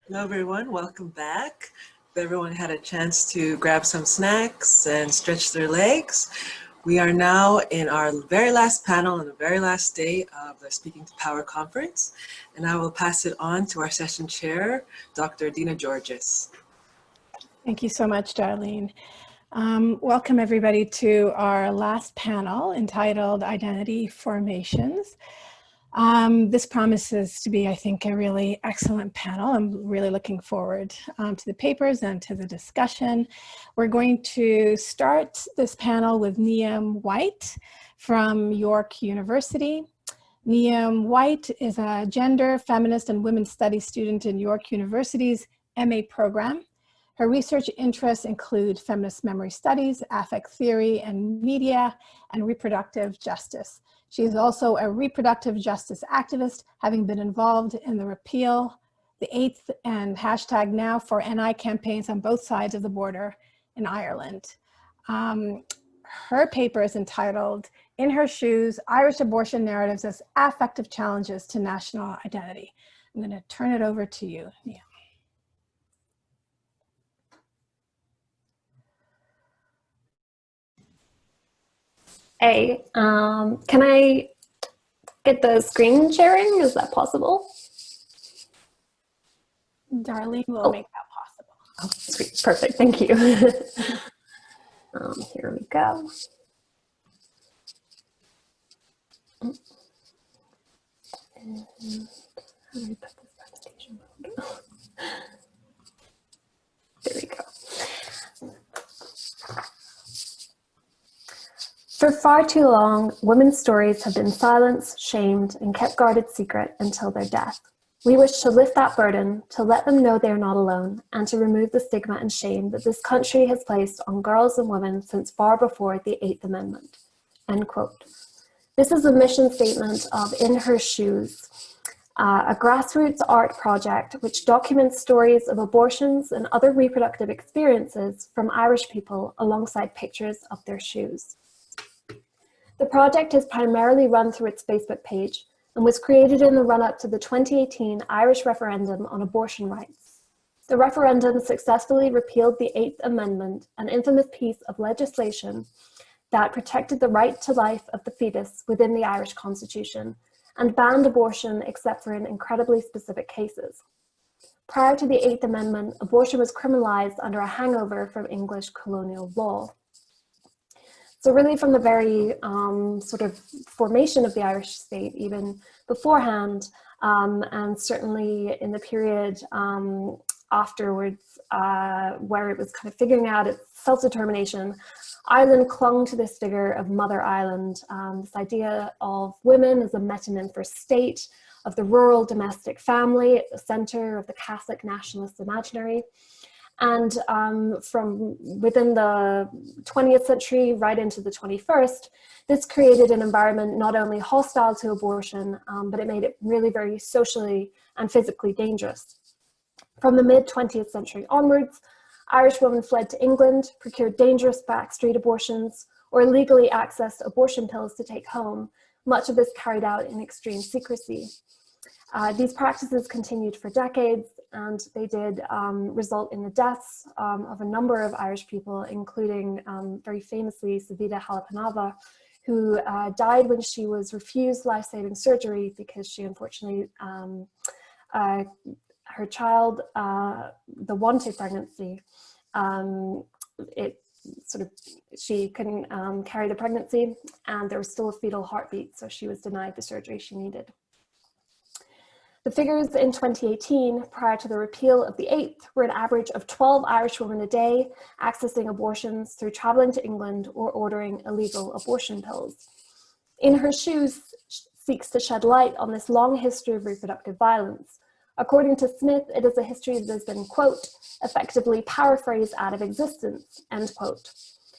Hello everyone, welcome back. If everyone had a chance to grab some snacks and stretch their legs, we are now in our very last panel and the very last day of the Speaking to Power conference, and I will pass it on to our session chair, Dr. Dina Georges. Thank you so much, Darlene. Welcome everybody to our last panel entitled Identity Formations. This promises to be, I think, a really excellent panel. I'm really looking forward to the papers and to the discussion. We're going to start this panel with Niamh White from York University. Niamh White is a gender, feminist, and women's studies student in York University's MA program. Her research interests include feminist memory studies, affect theory and media, and reproductive justice. She is also a reproductive justice activist, having been involved in the repeal, the 8th, and #NowForNI campaigns on both sides of the border in Ireland. Her paper is entitled, In Her Shoes, Irish Abortion Narratives as Affective Challenges to National Identity. I'm going to turn it over to you, Niamh. Hey, can I get the screen sharing? Is that possible? Darlene will make that possible. Oh, sweet. Perfect. Thank you. Here we go. And how do we put this presentation mode? There we go. For far too long, women's stories have been silenced, shamed, and kept guarded secret until their death. We wish to lift that burden, to let them know they are not alone, and to remove the stigma and shame that this country has placed on girls and women since far before the 8th Amendment." End quote. This is the mission statement of In Her Shoes, a grassroots art project which documents stories of abortions and other reproductive experiences from Irish people alongside pictures of their shoes. The project is primarily run through its Facebook page and was created in the run-up to the 2018 Irish referendum on abortion rights. The referendum successfully repealed the 8th Amendment, an infamous piece of legislation that protected the right to life of the fetus within the Irish Constitution and banned abortion except for in incredibly specific cases. Prior to the 8th Amendment, abortion was criminalized under a hangover from English colonial law. So really from the very sort of formation of the Irish state, even beforehand, and certainly in the period afterwards, where it was kind of figuring out its self-determination, Ireland clung to this figure of Mother Ireland, this idea of women as a metonym for state, of the rural domestic family at the center of the Catholic nationalist imaginary. And from within the 20th century right into the 21st, this created an environment not only hostile to abortion, but it made it really very socially and physically dangerous. From the mid-20th century onwards, Irish women fled to England, procured dangerous backstreet abortions, or illegally accessed abortion pills to take home, much of this carried out in extreme secrecy. These practices continued for decades, and they did result in the deaths of a number of Irish people, including very famously Savita Halappanavar, who died when she was refused life-saving surgery because she unfortunately, her child, the wanted pregnancy, she couldn't carry the pregnancy, and there was still a fetal heartbeat, so she was denied the surgery she needed. The figures in 2018, prior to the repeal of the 8th, were an average of 12 Irish women a day accessing abortions through traveling to England or ordering illegal abortion pills. In Her Shoes seeks to shed light on this long history of reproductive violence. According to Smith, it is a history that has been, quote, effectively paraphrased out of existence, end quote.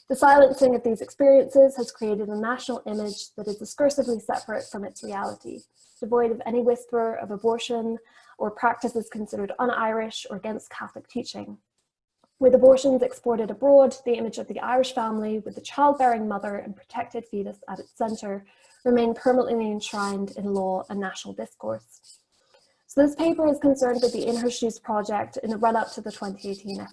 The silencing of these experiences has created a national image that is discursively separate from its reality, devoid of any whisper of abortion or practices considered un-Irish or against Catholic teaching. With abortions exported abroad, the image of the Irish family with the childbearing mother and protected fetus at its center remain permanently enshrined in law and national discourse. So So this paper is concerned with the In Her Shoes project in the run-up to the 2018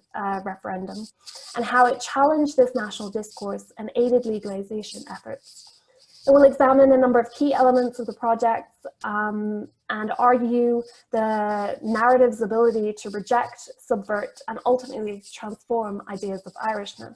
referendum and how it challenged this national discourse and aided legalization efforts. It will examine a number of key elements of the project and argue the narrative's ability to reject, subvert, and ultimately transform ideas of Irishness.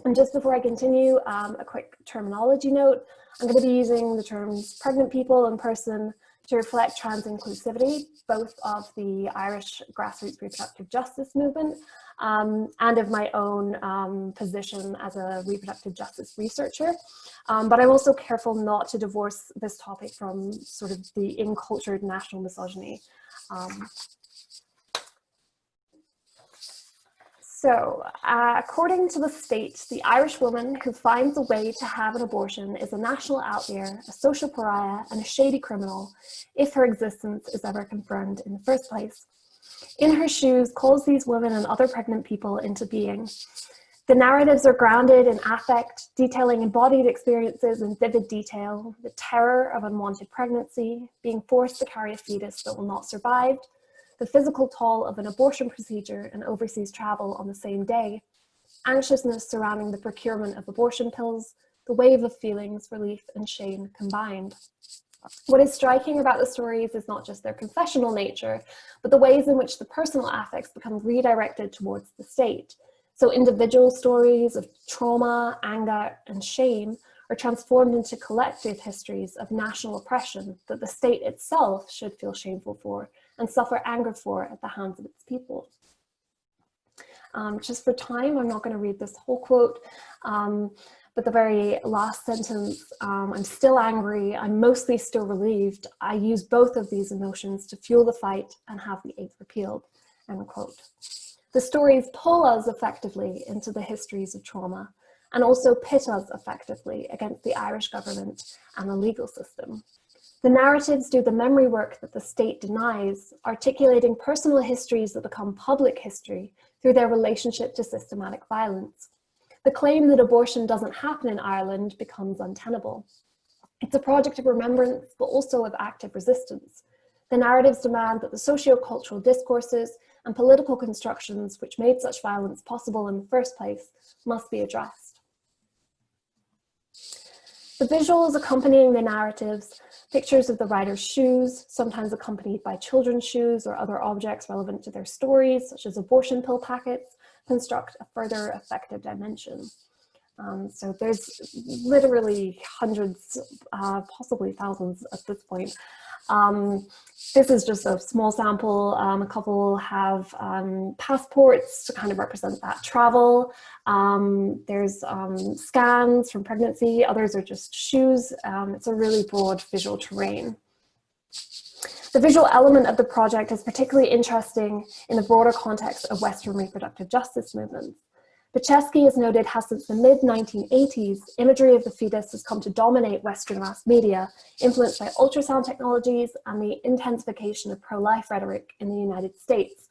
And just before I continue, a quick terminology note. I'm going to be using the terms pregnant people and person to reflect trans inclusivity, both of the Irish grassroots reproductive justice movement and of my own position as a reproductive justice researcher. But I'm also careful not to divorce this topic from sort of the encultured national misogyny. According to the state, the Irish woman who finds a way to have an abortion is a national outlier, a social pariah, and a shady criminal if her existence is ever confirmed in the first place. In Her Shoes calls these women and other pregnant people into being. The narratives are grounded in affect, detailing embodied experiences in vivid detail, the terror of unwanted pregnancy, being forced to carry a fetus that will not survive, the physical toll of an abortion procedure and overseas travel on the same day, anxiousness surrounding the procurement of abortion pills, the wave of feelings, relief, and shame combined. What is striking about the stories is not just their confessional nature, but the ways in which the personal affects become redirected towards the state. So individual stories of trauma, anger, and shame are transformed into collective histories of national oppression that the state itself should feel shameful for and suffer anger for at the hands of its people. Just for time, I'm not going to read this whole quote, but the very last sentence, I'm still angry, I'm mostly still relieved. I use both of these emotions to fuel the fight and have the 8th repealed, end quote. The stories pull us effectively into the histories of trauma and also pit us effectively against the Irish government and the legal system. The narratives do the memory work that the state denies, articulating personal histories that become public history through their relationship to systematic violence. The claim that abortion doesn't happen in Ireland becomes untenable. It's a project of remembrance, but also of active resistance. The narratives demand that the socio-cultural discourses and political constructions which made such violence possible in the first place must be addressed. The visuals accompanying the narratives, pictures of the writer's shoes, sometimes accompanied by children's shoes or other objects relevant to their stories, such as abortion pill packets, construct a further affective dimension. So there's literally hundreds, possibly thousands at this point. This is just a small sample. A couple have passports to kind of represent that travel. There's scans from pregnancy. Others are just shoes. It's a really broad visual terrain. The visual element of the project is particularly interesting in the broader context of Western reproductive justice movements. Pacheski has noted how since the mid-1980s, imagery of the fetus has come to dominate Western mass media, influenced by ultrasound technologies and the intensification of pro-life rhetoric in the United States.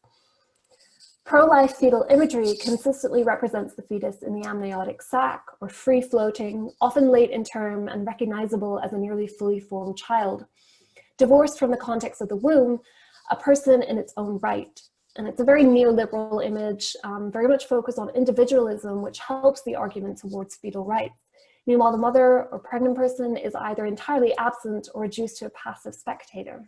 Pro-life fetal imagery consistently represents the fetus in the amniotic sac, or free-floating, often late in term and recognizable as a nearly fully formed child. Divorced from the context of the womb, a person in its own right. And it's a very neoliberal image, very much focused on individualism, which helps the argument towards fetal rights. Meanwhile, the mother or pregnant person is either entirely absent or reduced to a passive spectator.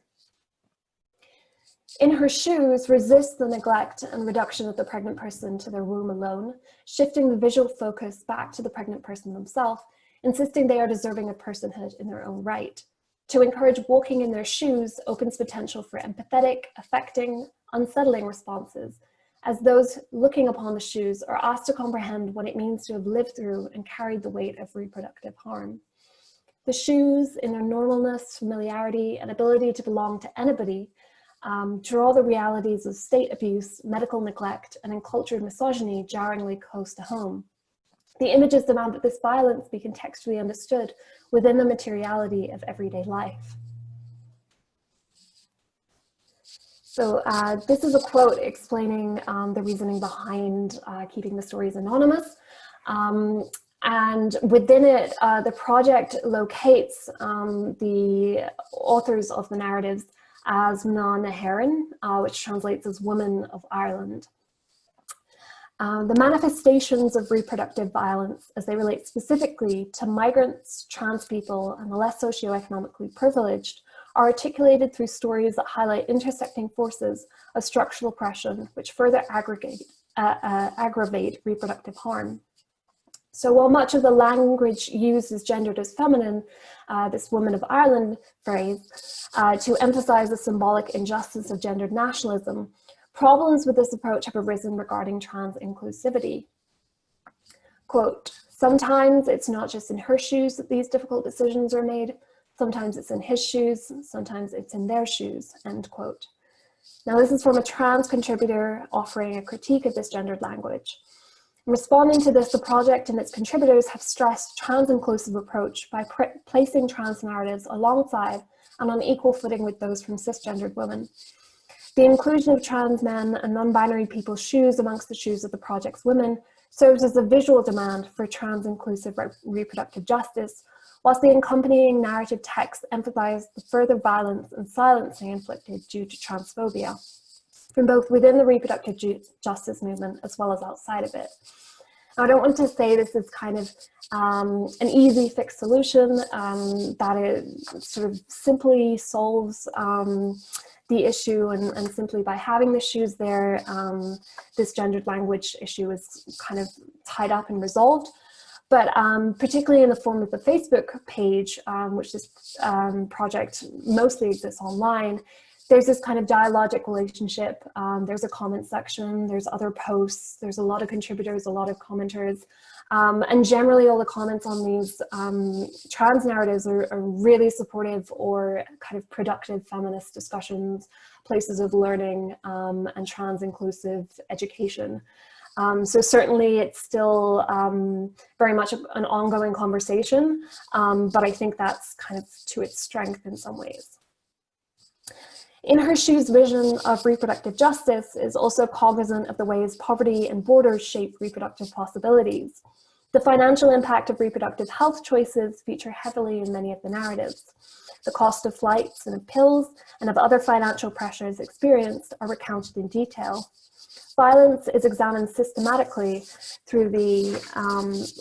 In Her Shoes resists the neglect and reduction of the pregnant person to their womb alone, shifting the visual focus back to the pregnant person themselves, insisting they are deserving of personhood in their own right. To encourage walking in their shoes opens potential for empathetic, affecting, unsettling responses, as those looking upon the shoes are asked to comprehend what it means to have lived through and carried the weight of reproductive harm. The shoes, in their normalness, familiarity, and ability to belong to anybody, draw the realities of state abuse, medical neglect, and encultured misogyny jarringly close to home. The images demand that this violence be contextually understood within the materiality of everyday life. So this is a quote explaining the reasoning behind keeping the stories anonymous. And within it, the project locates the authors of the narratives as Mna na hÉireann, which translates as Woman of Ireland. The manifestations of reproductive violence, as they relate specifically to migrants, trans people, and the less socioeconomically privileged, are articulated through stories that highlight intersecting forces of structural oppression, which further aggravate reproductive harm. So while much of the language used is gendered as feminine, this Woman of Ireland phrase, to emphasize the symbolic injustice of gendered nationalism, problems with this approach have arisen regarding trans inclusivity. Quote, sometimes it's not just in her shoes that these difficult decisions are made, sometimes it's in his shoes, sometimes it's in their shoes, end quote. Now this is from a trans contributor offering a critique of this gendered language. In responding to this, the project and its contributors have stressed trans-inclusive approach by placing trans narratives alongside and on equal footing with those from cisgendered women. The inclusion of trans men and non-binary people's shoes amongst the shoes of the project's women serves as a visual demand for trans-inclusive reproductive justice, whilst the accompanying narrative text emphasized the further violence and silencing inflicted due to transphobia from both within the reproductive justice movement as well as outside of it. Now, I don't want to say this is kind of an easy fix solution, that it sort of simply solves the issue and simply by having the shoes there, this gendered language issue is kind of tied up and resolved. But particularly in the form of the Facebook page, which this project mostly exists online, there's this kind of dialogic relationship. There's a comment section, there's other posts, there's a lot of contributors, a lot of commenters. And generally all the comments on these trans narratives are really supportive or kind of productive feminist discussions, places of learning, and trans inclusive education. So certainly it's still very much an ongoing conversation, but I think that's kind of to its strength in some ways. In Her Shoes' vision of reproductive justice is also cognizant of the ways poverty and borders shape reproductive possibilities. The financial impact of reproductive health choices feature heavily in many of the narratives. The cost of flights and of pills and of other financial pressures experienced are recounted in detail. Violence is examined systematically through the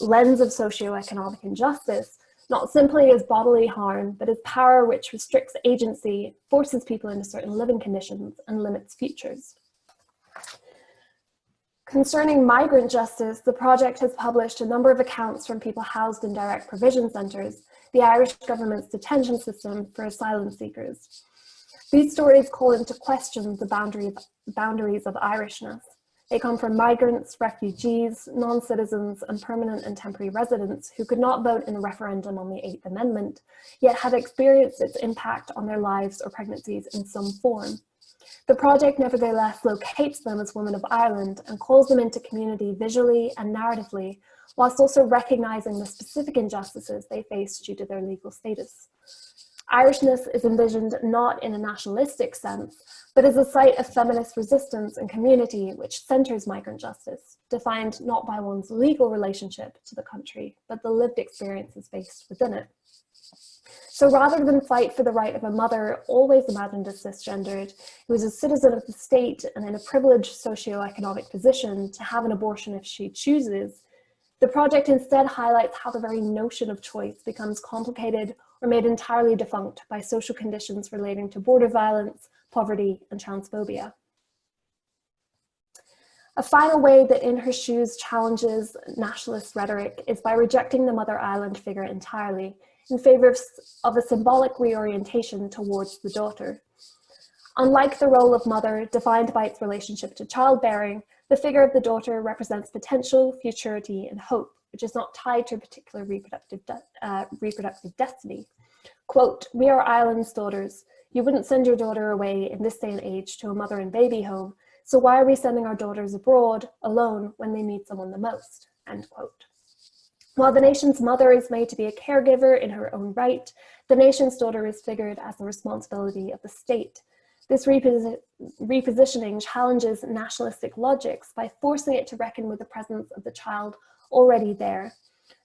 lens of socioeconomic injustice, not simply as bodily harm, but as power which restricts agency, forces people into certain living conditions, and limits futures. Concerning migrant justice, the project has published a number of accounts from people housed in direct provision centres, the Irish government's detention system for asylum seekers. These stories call into question the boundaries of Irishness. They come from migrants, refugees, non-citizens, and permanent and temporary residents who could not vote in the referendum on the 8th Amendment, yet had experienced its impact on their lives or pregnancies in some form. The project nevertheless locates them as Women of Ireland and calls them into community visually and narratively, whilst also recognising the specific injustices they face due to their legal status. Irishness is envisioned not in a nationalistic sense, but as a site of feminist resistance and community which centres migrant justice, defined not by one's legal relationship to the country, but the lived experiences based within it. So rather than fight for the right of a mother always imagined as cisgendered, who is a citizen of the state and in a privileged socioeconomic position to have an abortion if she chooses, the project instead highlights how the very notion of choice becomes complicated or made entirely defunct by social conditions relating to border violence, poverty, and transphobia. A final way that In Her Shoes challenges nationalist rhetoric is by rejecting the Mother Island figure entirely in favor of a symbolic reorientation towards the daughter. Unlike the role of mother, defined by its relationship to childbearing, the figure of the daughter represents potential, futurity, and hope, which is not tied to a particular reproductive destiny. Quote, "We are Ireland's daughters. You wouldn't send your daughter away in this day and age to a mother and baby home, so why are we sending our daughters abroad alone when they need someone the most?" End quote. While the nation's mother is made to be a caregiver in her own right, the nation's daughter is figured as the responsibility of the state. This repositioning challenges nationalistic logics by forcing it to reckon with the presence of the child already there.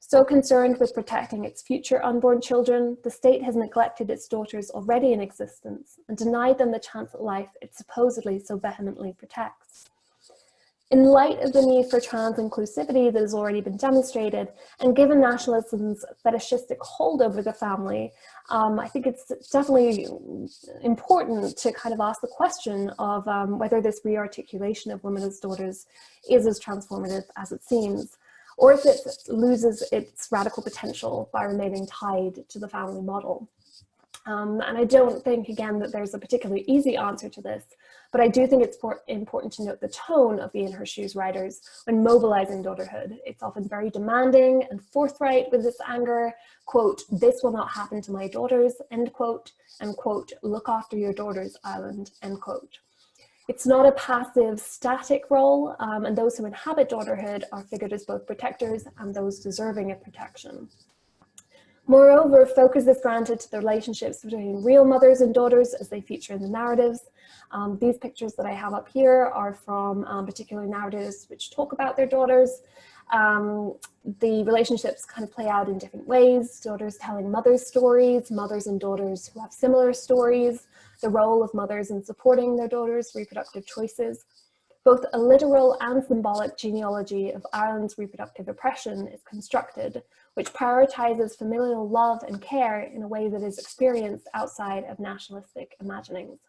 So concerned with protecting its future unborn children, the state has neglected its daughters already in existence and denied them the chance at life it supposedly so vehemently protects. In light of the need for trans inclusivity that has already been demonstrated, and given nationalism's fetishistic hold over the family, I think it's definitely important to kind of ask the question of whether this rearticulation of women as daughters is as transformative as it seems, or if it loses its radical potential by remaining tied to the family model. And I don't think, again, that there's a particularly easy answer to this, but I do think it's important to note the tone of the In Her Shoes writers when mobilizing daughterhood. It's often very demanding and forthright with this anger, quote, "This will not happen to my daughters," end quote, and quote, "Look after your daughters, Island," end quote. It's not a passive, static role, and those who inhabit daughterhood are figured as both protectors and those deserving of protection. Moreover, focus is granted to the relationships between real mothers and daughters as they feature in the narratives. These pictures that I have up here are from particular narratives which talk about their daughters. The relationships kind of play out in different ways. Daughters telling mothers' stories, mothers and daughters who have similar stories, the role of mothers in supporting their daughters' reproductive choices. Both a literal and symbolic genealogy of Ireland's reproductive oppression is constructed, which prioritizes familial love and care in a way that is experienced outside of nationalistic imaginings.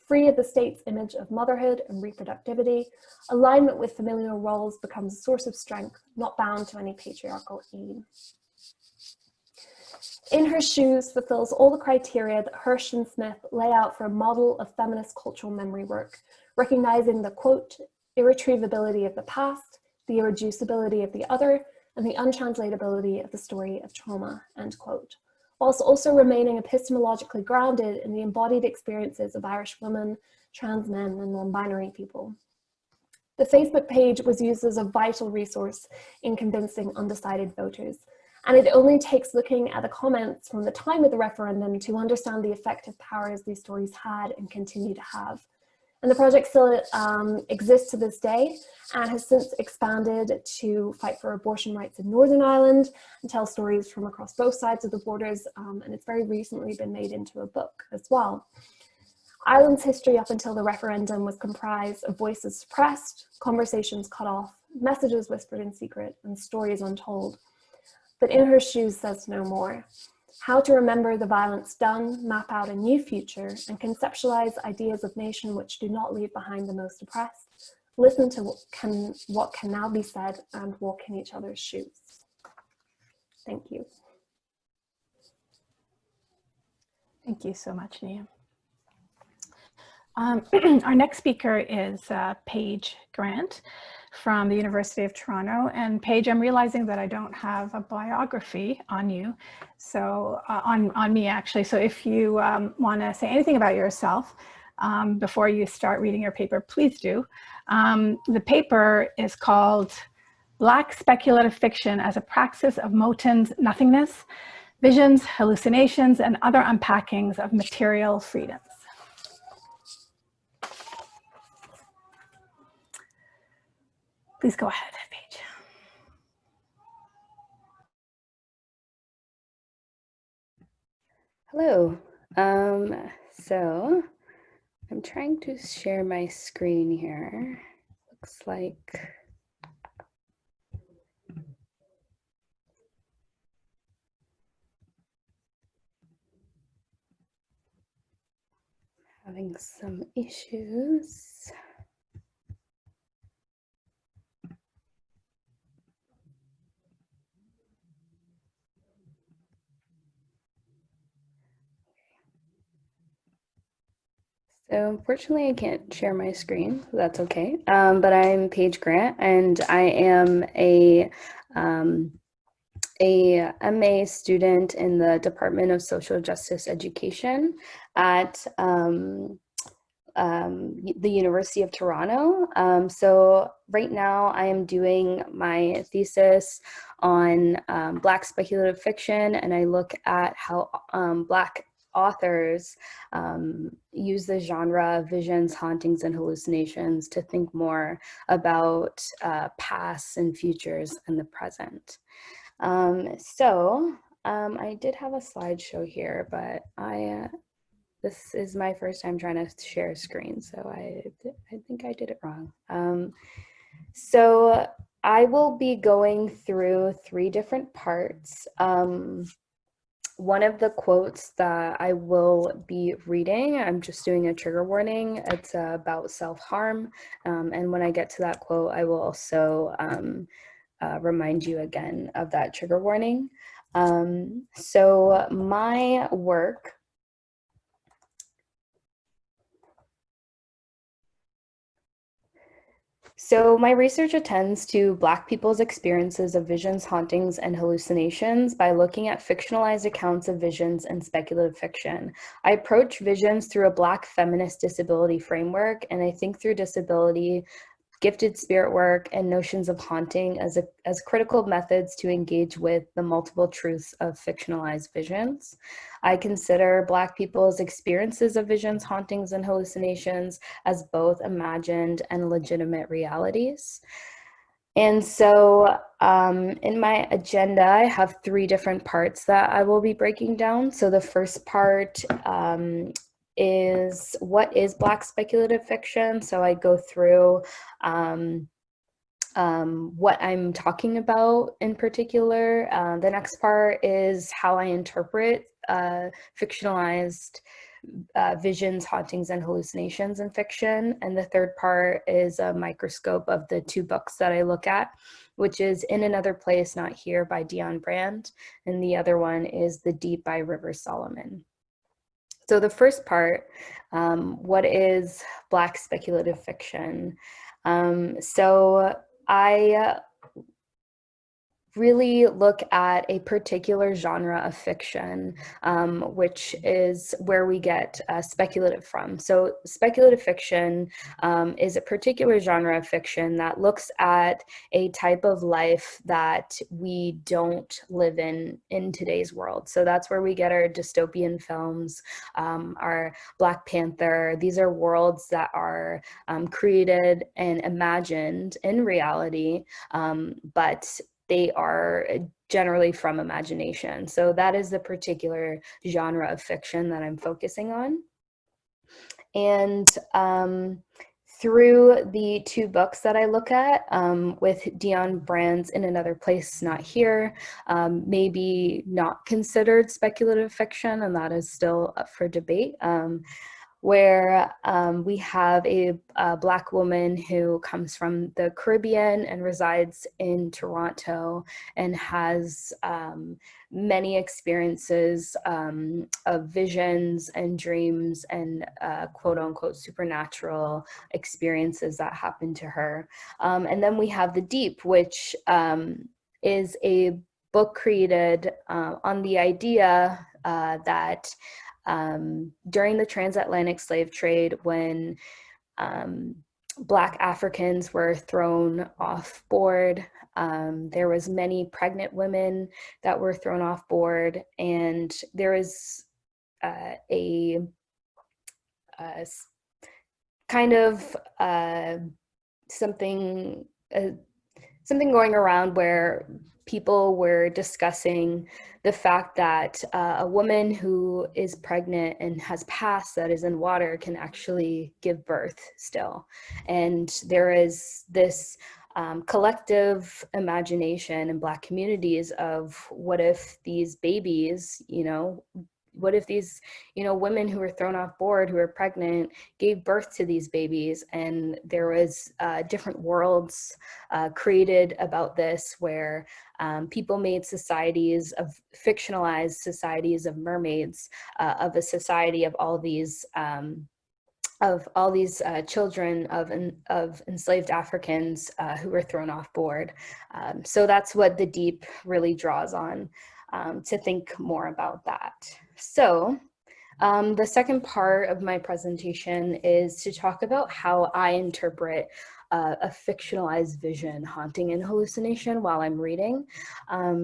Free of the state's image of motherhood and reproductivity, alignment with familial roles becomes a source of strength, not bound to any patriarchal aim. In Her Shoes fulfills all the criteria that Hirsch and Smith lay out for a model of feminist cultural memory work, recognizing the, quote, "irretrievability of the past, the irreducibility of the other, and the untranslatability of the story of trauma," end quote, whilst also remaining epistemologically grounded in the embodied experiences of Irish women, trans men, and non-binary people. The Facebook page was used as a vital resource in convincing undecided voters, and it only takes looking at the comments from the time of the referendum to understand the effective powers these stories had and continue to have. And the project still exists to this day and has since expanded to fight for abortion rights in Northern Ireland and tell stories from across both sides of the borders, and it's very recently been made into a book as well. Ireland's history up until the referendum was comprised of voices suppressed, conversations cut off, messages whispered in secret, and stories untold. But In Her Shoes says no more. How to remember the violence done, map out a new future, and conceptualize ideas of nation which do not leave behind the most oppressed. Listen to what can now be said and walk in each other's shoes. Thank you. Thank you so much, Niamh. Our next speaker is Paige Grant from the University of Toronto. And Paige, I'm realizing that I don't have a biography on you, so on me actually. So if you want to say anything about yourself before you start reading your paper, please do. The paper is called Black Speculative Fiction as a Praxis of Moten's Nothingness, Visions, Hallucinations, and Other Unpackings of Material Freedoms. Please go ahead, Paige. Hello. So I'm trying to share my screen here. Looks like having some issues. So unfortunately, I can't share my screen. So that's okay. But I'm Paige Grant, and I am a MA student in the Department of Social Justice Education at the University of Toronto. So right now I am doing my thesis on Black speculative fiction, and I look at how Black authors use the genre of visions, hauntings, and hallucinations to think more about pasts and futures and the present. I did have a slideshow here, but this is my first time trying to share a screen, so I think I did it wrong. So I will be going through 3 different parts. One of the quotes that I will be reading, I'm just doing a trigger warning. It's about self-harm. And when I get to that quote, I will also remind you again of that trigger warning. So my work So my research attends to Black people's experiences of visions, hauntings, and hallucinations by looking at fictionalized accounts of visions and speculative fiction. I approach visions through a Black feminist disability framework, and I think through disability, gifted spirit work, and notions of haunting as critical methods to engage with the multiple truths of fictionalized visions. I consider Black people's experiences of visions, hauntings, and hallucinations as both imagined and legitimate realities. And so in my agenda, I have 3 different parts that I will be breaking down. So the first part is what is Black speculative fiction? So I go through what I'm talking about in particular. The next part is how I interpret fictionalized visions, hauntings, and hallucinations in fiction. And the third part is a microscope of the 2 books that I look at, which is In Another Place, Not Here by Dion Brand, and the other one is The Deep by River Solomon. So the first part, what is Black speculative fiction? So I really look at a particular genre of fiction, which is where we get speculative from. So speculative fiction is a particular genre of fiction that looks at a type of life that we don't live in today's world. So that's where we get our dystopian films, our Black Panther. These are worlds that are created and imagined in reality, but they are generally from imagination. So that is the particular genre of fiction that I'm focusing on. And through the 2 books that I look at, with Dion Brand's In Another Place, Not Here, maybe not considered speculative fiction, and that is still up for debate. Where we have a Black woman who comes from the Caribbean and resides in Toronto and has many experiences of visions and dreams and quote unquote supernatural experiences that happen to her. And then we have The Deep, which is a book created on the idea that during the transatlantic slave trade, when Black Africans were thrown off board, there was many pregnant women that were thrown off board, and there was a kind of something going around where people were discussing the fact that a woman who is pregnant and has pus that is in water can actually give birth still. And there is this collective imagination in Black communities of what if these babies, what if these, women who were thrown off board, who were pregnant, gave birth to these babies? And there was different worlds created about this, where people made societies of fictionalized societies of mermaids, of a society of all these children of enslaved Africans who were thrown off board. So that's what The Deep really draws on, to think more about that. So the second part of my presentation is to talk about how I interpret a fictionalized vision, haunting, and hallucination while I'm reading.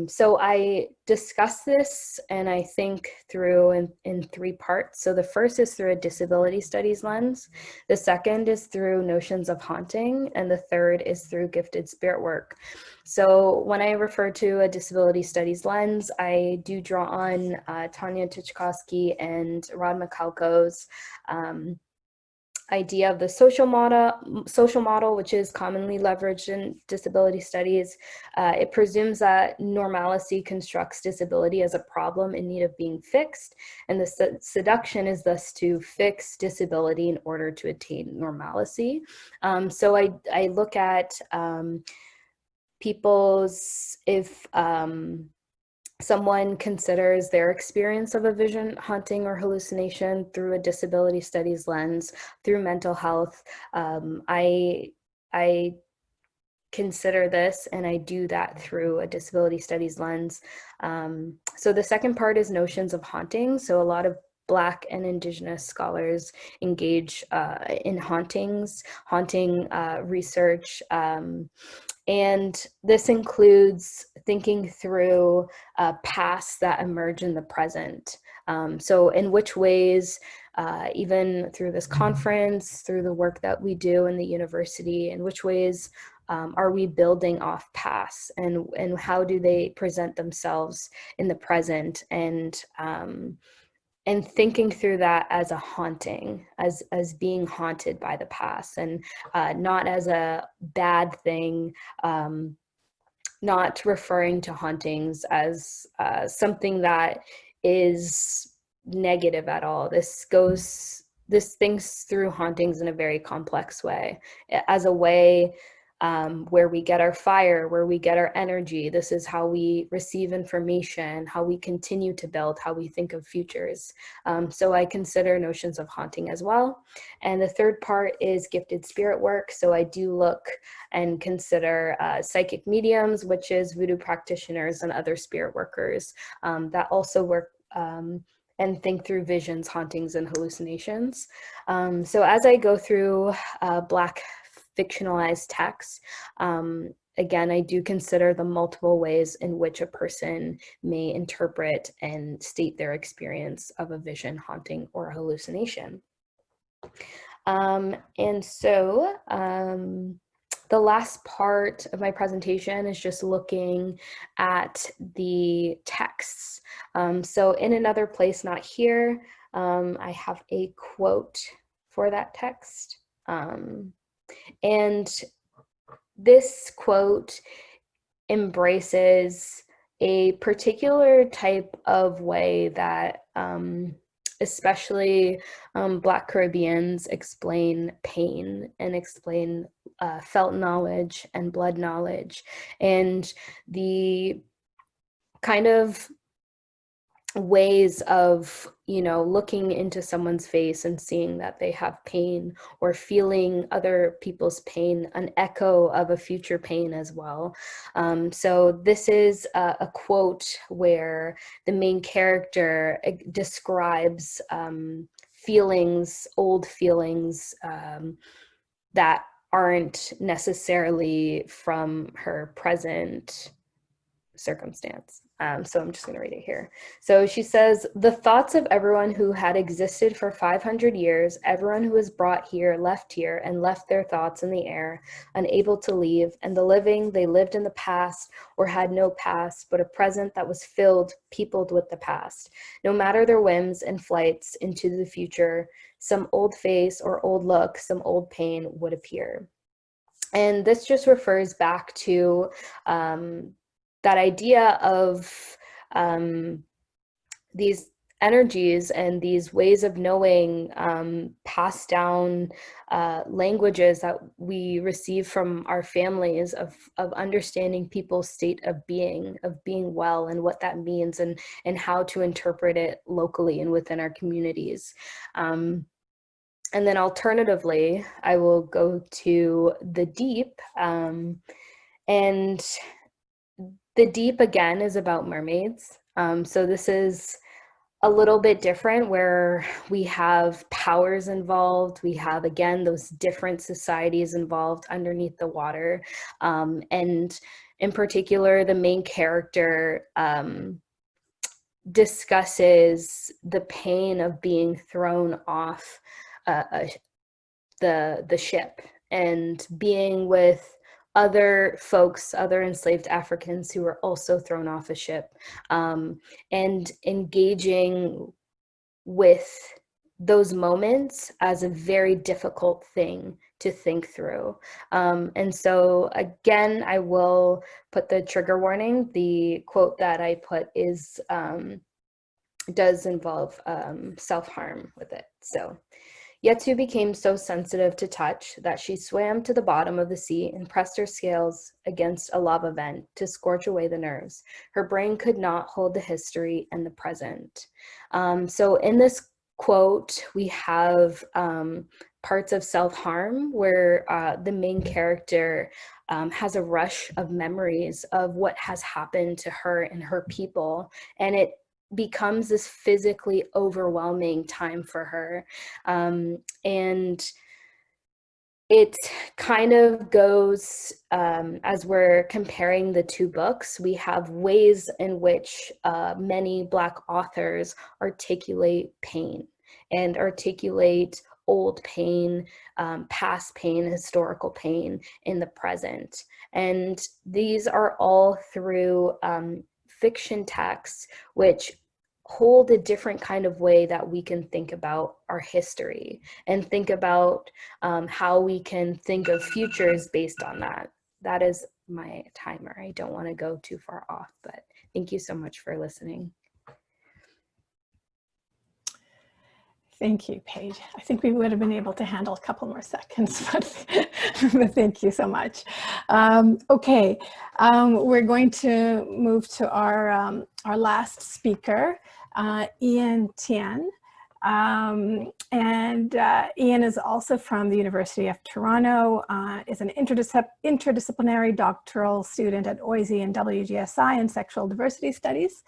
So I discuss this and I think through in three parts. So the first is through a disability studies lens. The second is through notions of haunting. And the third is through gifted spirit work. So when I refer to a disability studies lens, I do draw on Tanya Tuchkowski and Rod Michalko's idea of the social model, which is commonly leveraged in disability studies. It presumes that normalcy constructs disability as a problem in need of being fixed, and the seduction is thus to fix disability in order to attain normalcy. So I look at people's, if someone considers their experience of a vision, haunting, or hallucination through a disability studies lens, through mental health, I consider this, and I do that through a disability studies lens. So the second part is notions of haunting. So a lot of Black and Indigenous scholars engage in haunting research, and this includes thinking through pasts that emerge in the present. So in which ways, even through this conference, through the work that we do in the university, in which ways are we building off pasts, and how do they present themselves in the present, and thinking through that as a haunting, as being haunted by the past, and not as a bad thing, not referring to hauntings as something that is negative at all. This thinks through hauntings in a very complex way, as a way where we get our fire, where we get our energy. This is how we receive information, how we continue to build, how we think of futures. So I consider notions of haunting as well. And the third part is gifted spirit work. So I do look and consider psychic mediums, witches, voodoo practitioners, and other spirit workers that also work and think through visions, hauntings, and hallucinations. So as I go through Black fictionalized texts, again, I do consider the multiple ways in which a person may interpret and state their experience of a vision, haunting, or hallucination. And so the last part of my presentation is just looking at the texts. So in another place, not here, I have a quote for that text. And this quote embraces a particular type of way that especially Black Caribbeans explain pain and explain felt knowledge and blood knowledge, and the kind of ways of, looking into someone's face and seeing that they have pain, or feeling other people's pain, an echo of a future pain as well. So this is a quote where the main character describes feelings, old feelings that aren't necessarily from her present circumstance. So I'm just going to read it here. So she says, "The thoughts of everyone who had existed for 500 years, everyone who was brought here, and left their thoughts in the air, unable to leave, and the living, they lived in the past or had no past, but a present that was peopled with the past. No matter their whims and flights into the future, some old face or old look, some old pain would appear." And this just refers back to that idea of these energies and these ways of knowing passed down languages that we receive from our families, of understanding people's state of being well, and what that means, and how to interpret it locally and within our communities. And then alternatively, I will go to the deep, and the deep again is about mermaids. So this is a little bit different, where we have powers involved. We have, again, those different societies involved underneath the water. And in particular, the main character discusses the pain of being thrown off the ship and being with other folks, other enslaved Africans who were also thrown off a ship, and engaging with those moments as a very difficult thing to think through. And so again, I will put the trigger warning. The quote that I put is does involve self-harm with it. So, Yetsu became so sensitive to touch that she swam to the bottom of the sea and pressed her scales against a lava vent to scorch away the nerves. Her brain could not hold the history and the present. So in this quote, we have parts of self-harm where the main character has a rush of memories of what has happened to her and her people, and it becomes this physically overwhelming time for her. And it kind of goes, as we're comparing the two books, we have ways in which many Black authors articulate pain and articulate old pain, past pain, historical pain in the present. And these are all through fiction texts, which hold a different kind of way that we can think about our history and think about how we can think of futures based on that. That is my timer. I don't want to go too far off, but thank you so much for listening. Thank you, Paige. I think we would have been able to handle a couple more seconds, but thank you so much. Okay, we're going to move to our last speaker, Liujia Tian. Ian is also from the University of Toronto, is an interdisciplinary doctoral student at OISE and WGSI in sexual diversity studies.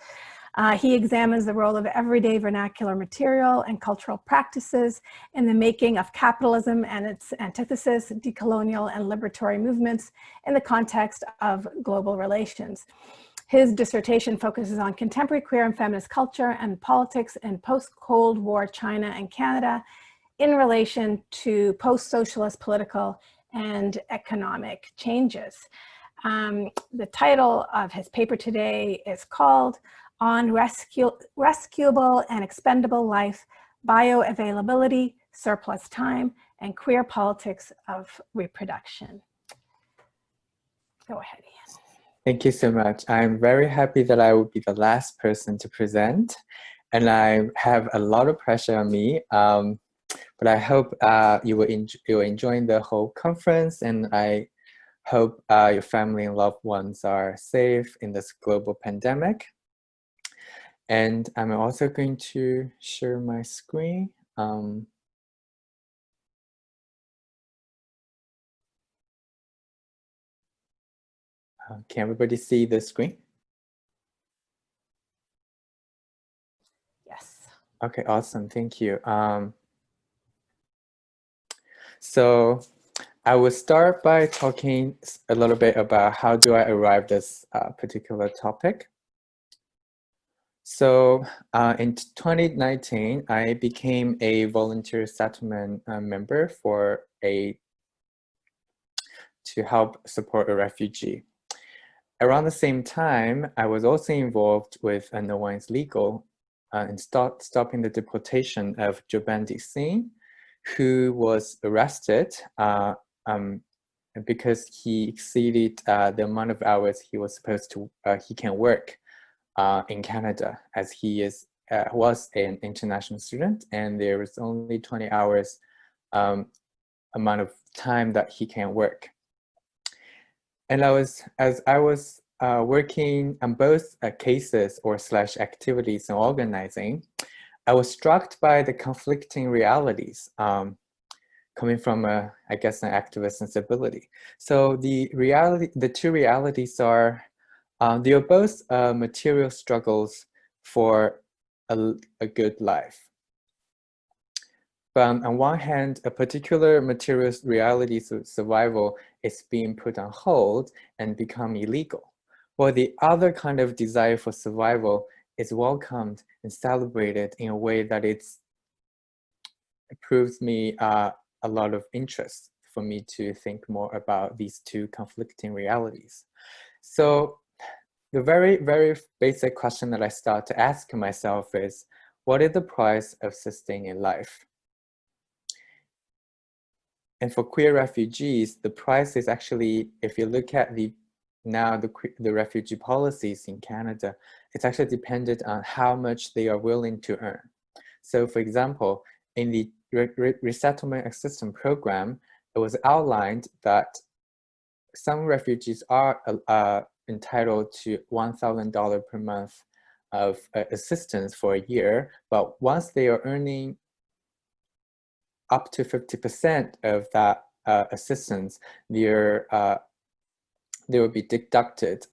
He examines the role of everyday vernacular material and cultural practices in the making of capitalism and its antithesis, decolonial and liberatory movements in the context of global relations. His dissertation focuses on contemporary queer and feminist culture and politics in post-Cold War China and Canada in relation to post-socialist political and economic changes. The title of his paper today is called On Rescueable and Expendable Life, Bioavailability, Surplus Time, and Queer Politics of Reproduction. Go ahead, Ian. Thank you so much. I'm very happy that I will be the last person to present, and I have a lot of pressure on me, but I hope you're enjoying the whole conference, and I hope your family and loved ones are safe in this global pandemic. And I'm also going to share my screen. Can everybody see the screen? Yes. Okay, awesome, thank you. So I will start by talking a little bit about how do I arrive this particular topic. So in 2019, I became a volunteer settlement member to help support a refugee. Around the same time, I was also involved with No One's Legal in stopping the deportation of Jobandi Singh, who was arrested because he exceeded the amount of hours he was supposed to, he can work in Canada, as he was an international student, and there was only 20 hours amount of time that he can work. And as I was working on both cases or / activities and organizing, I was struck by the conflicting realities coming from I guess an activist sensibility. So the two realities are, they are both material struggles for a good life. But on one hand, a particular materialist reality of survival is being put on hold and become illegal, while the other kind of desire for survival is welcomed and celebrated in a way that it proves me a lot of interest for me to think more about these two conflicting realities. So the very, very basic question that I start to ask myself is, what is the price of sustaining life? And for queer refugees, the price is actually, if you look at the refugee policies in Canada, it's actually dependent on how much they are willing to earn. So for example, in the resettlement assistance program, it was outlined that some refugees are entitled to $1,000 per month of assistance for a year, but once they are earning up to 50% of that assistance, they will be deducted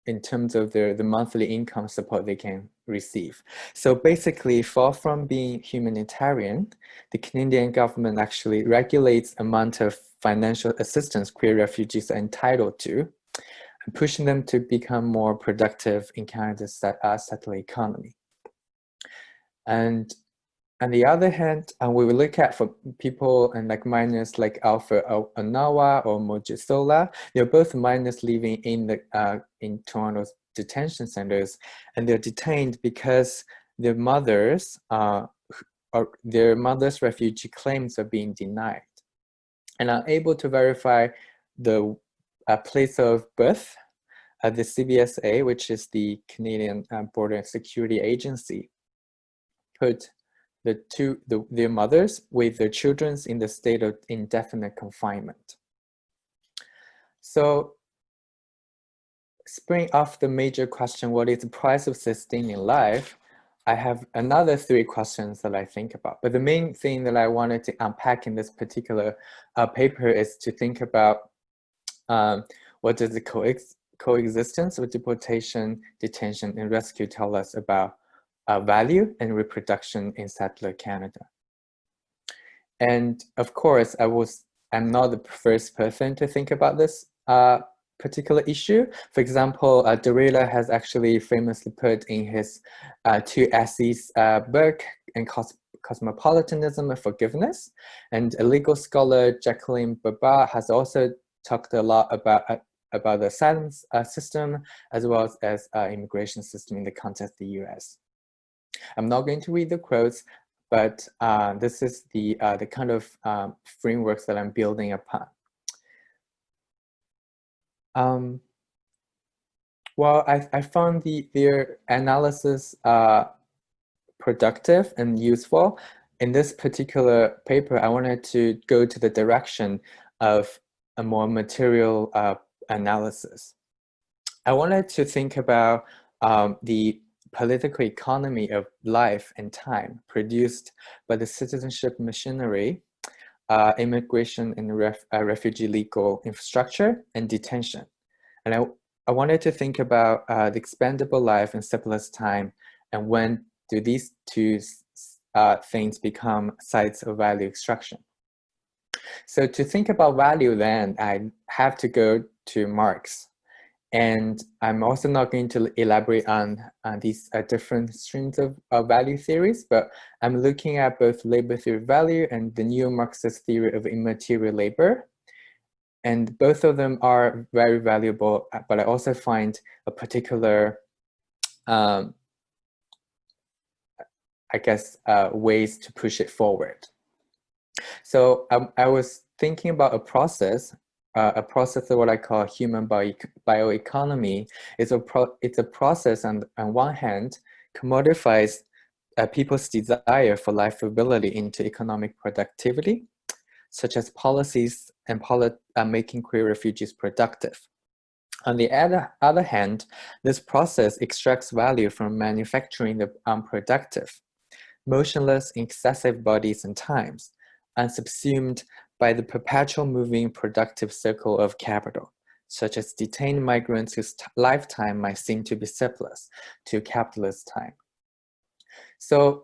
in terms of the monthly income support they can receive. So basically, far from being humanitarian, the Canadian government actually regulates the amount of financial assistance queer refugees are entitled to, and pushing them to become more productive in Canada's settler economy. And on the other hand, we will look at for people and like minors like Alpha Anawa or Mojisola. They're both minors living in Toronto's detention centers, and they're detained because their mothers refugee claims are being denied, and are able to verify the place of birth. The CBSA, which is the Canadian Border Security Agency, put their mothers with their children in the state of indefinite confinement. So spring off the major question, what is the price of sustaining life? I have another 3 questions that I think about. But the main thing that I wanted to unpack in this particular paper is to think about what does the coexistence of deportation, detention, and rescue tell us about value and reproduction in settler Canada. And of course, I'm not the first person to think about this particular issue. For example, Derrida has actually famously put in his 2 essays book in Cosmopolitanism and Forgiveness. And a legal scholar, Jacqueline Baba, has also talked a lot about the asylum system as well as immigration system in the context of the US. I'm not going to read the quotes, but this is the kind of frameworks that I'm building upon. Well, I found their analysis productive and useful. In this particular paper, I wanted to go to the direction of a more material analysis. I wanted to think about the political economy of life and time produced by the citizenship machinery, immigration and refugee legal infrastructure, and detention. And I wanted to think about the expendable life and surplus time, and when do these 2 things become sites of value extraction. So to think about value then, I have to go to Marx. And I'm also not going to elaborate on these different streams of value theories, but I'm looking at both labor theory of value and the neo-Marxist theory of immaterial labor. And both of them are very valuable, but I also find a particular, I guess, ways to push it forward. So I was thinking about a process of what I call human bioeconomy. It's a process on one hand commodifies people's desire for livability into economic productivity, such as policies and making queer refugees productive. On the other hand, this process extracts value from manufacturing the unproductive, motionless, excessive bodies and times, and subsumed by the perpetual moving productive circle of capital, such as detained migrants whose lifetime might seem to be surplus to capitalist time. So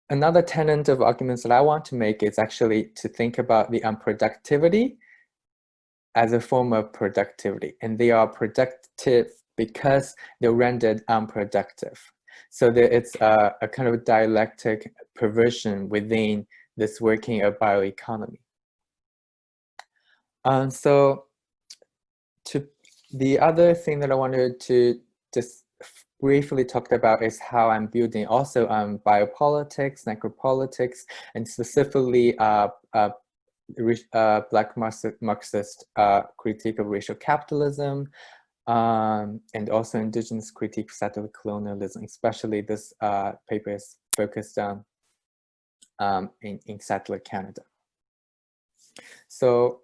another tenet of arguments that I want to make is actually to think about the unproductivity as a form of productivity, and they are productive because they're rendered unproductive. So it's a kind of dialectic perversion within this working of bioeconomy. So the other thing that I wanted to just briefly talk about is how I'm building also on biopolitics, necropolitics, and specifically Black Marxist critique of racial capitalism, and also indigenous critique of settler colonialism. Especially this paper is focused on in settler Canada. So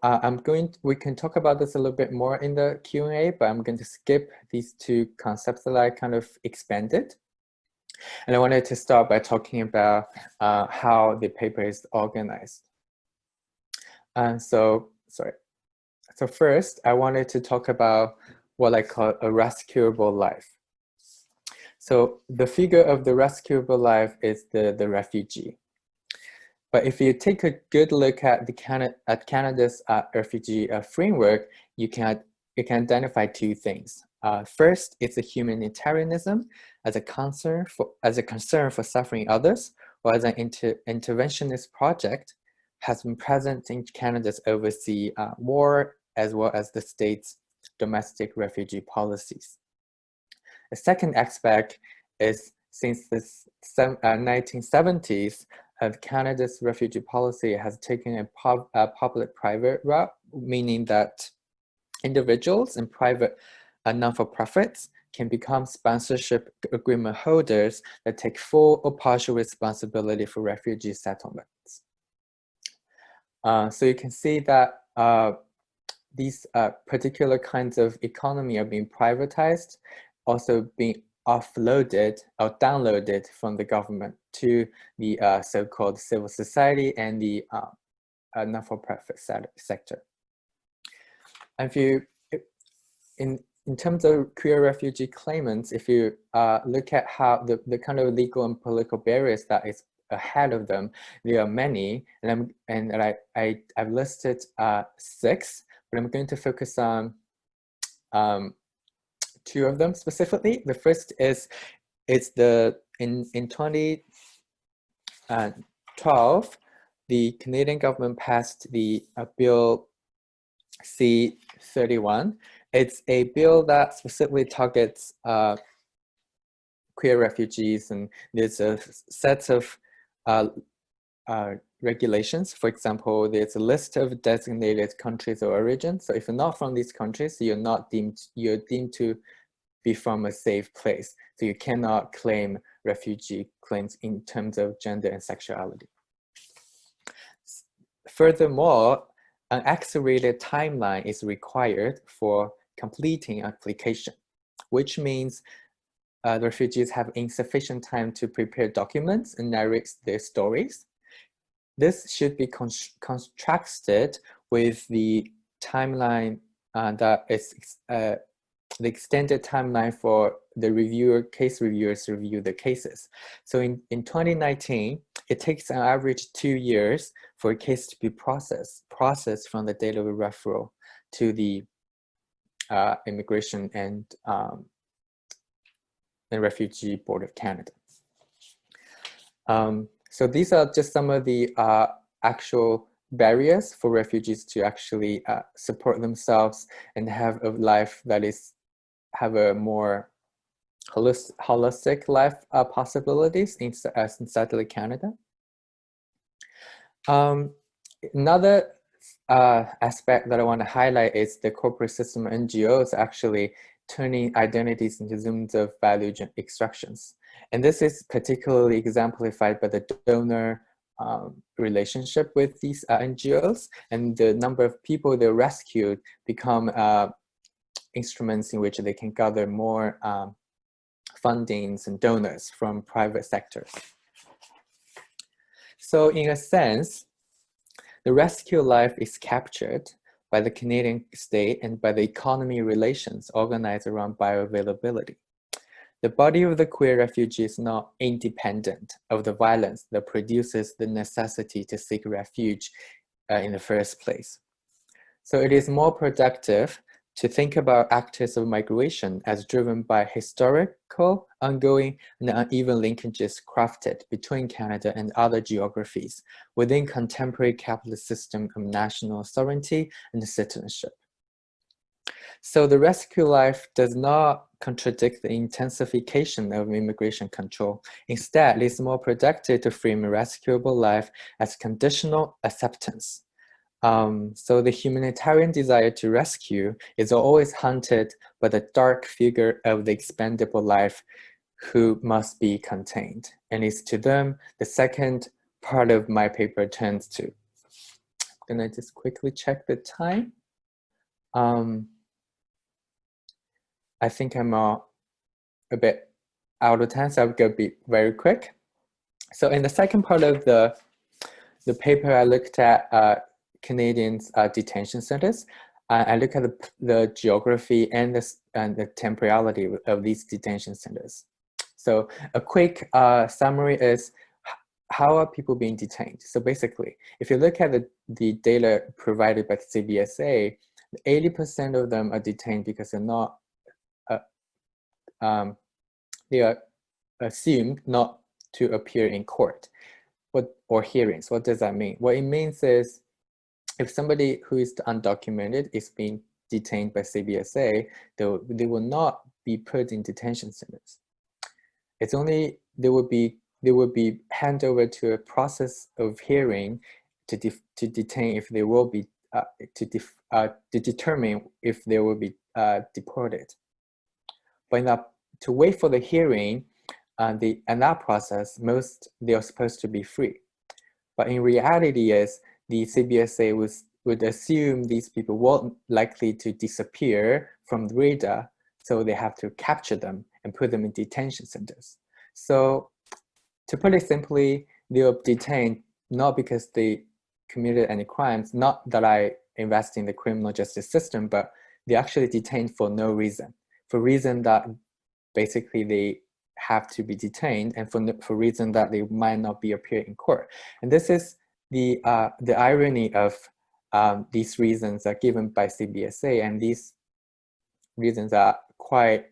we can talk about this a little bit more in the Q&A, but I'm going to skip these two concepts that I kind of expanded. And I wanted to start by talking about how the paper is organized. So first, I wanted to talk about what I call a rescuable life. So the figure of the rescuable life is the refugee. But if you take a good look at Canada's refugee framework, you can identify two things. First, it's a humanitarianism as a concern for suffering others, or as an interventionist project has been present in Canada's overseas war, as well as the state's domestic refugee policies. The second aspect is, since the 1970s, Canada's refugee policy has taken a public-private route, meaning that individuals and private non-for-profits can become sponsorship agreement holders that take full or partial responsibility for refugee settlements. So you can see that these particular kinds of economy are being privatized, also being offloaded or downloaded from the government to the so-called civil society and the non-for-profit sector. And in terms of queer refugee claimants, if you look at how the kind of legal and political barriers that is ahead of them, there are many, and I've listed 6, but I'm going to focus on 2 of them specifically. The first is in 2012, the Canadian government passed the Bill C-31. It's a bill that specifically targets queer refugees, and there's a set of regulations. For example, there's a list of designated countries of origin. So if you're not from these countries, you're deemed to be from a safe place. So you cannot claim refugee claims in terms of gender and sexuality. Furthermore, an accelerated timeline is required for completing application, which means the refugees have insufficient time to prepare documents and narrate their stories. This should be contrasted with the timeline that is the extended timeline for the case reviewers to review the cases. So in 2019, it takes an average 2 years for a case to be processed from the date of a referral to the Immigration and Refugee Board of Canada. So these are just some of the actual barriers for refugees to actually support themselves and have a life that have a more holistic life possibilities in settler Canada. Another aspect that I want to highlight is the corporate system NGOs actually turning identities into zones of value extractions. And this is particularly exemplified by the donor relationship with these NGOs, and the number of people they rescued become instruments in which they can gather more fundings and donors from private sectors. So in a sense, the rescue life is captured by the Canadian state and by the economy relations organized around bioavailability. The body of the queer refugee is not independent of the violence that produces the necessity to seek refuge in the first place. So it is more productive to think about actors of migration as driven by historical, ongoing, and uneven linkages crafted between Canada and other geographies within contemporary capitalist system of national sovereignty and citizenship. So the rescue life does not contradict the intensification of immigration control. Instead, it is more productive to frame a rescuable life as conditional acceptance. So the humanitarian desire to rescue is always hunted by the dark figure of the expendable life who must be contained. And it's to them the second part of my paper turns to. I'm gonna just quickly check the time. I think I'm a bit out of time, so I'm gonna be very quick. So in the second part of the paper, I looked at Canadians' detention centers. I look at the geography and the temporality of these detention centers. So a quick summary is, how are people being detained? So basically, if you look at the data provided by the CBSA, 80% of them are detained because they're not, they are assumed not to appear in court or hearings. What does that mean? What it means is, if somebody who is undocumented is being detained by CBSA, they will not be put in detention centers. It's only they will be handed over to a process of hearing to detain if they will be to determine if they will be deported. But to wait for the hearing and that process, they are supposed to be free. But in reality, is the CBSA would assume these people were likely to disappear from the radar, so they have to capture them and put them in detention centers. So to put it simply, they are detained not because they committed any crimes, not that I invest in the criminal justice system, but they're actually detained for no reason, for reason that basically they have to be detained and for reason that they might not be appear in court. And this is the irony of these reasons are given by CBSA, and these reasons are quite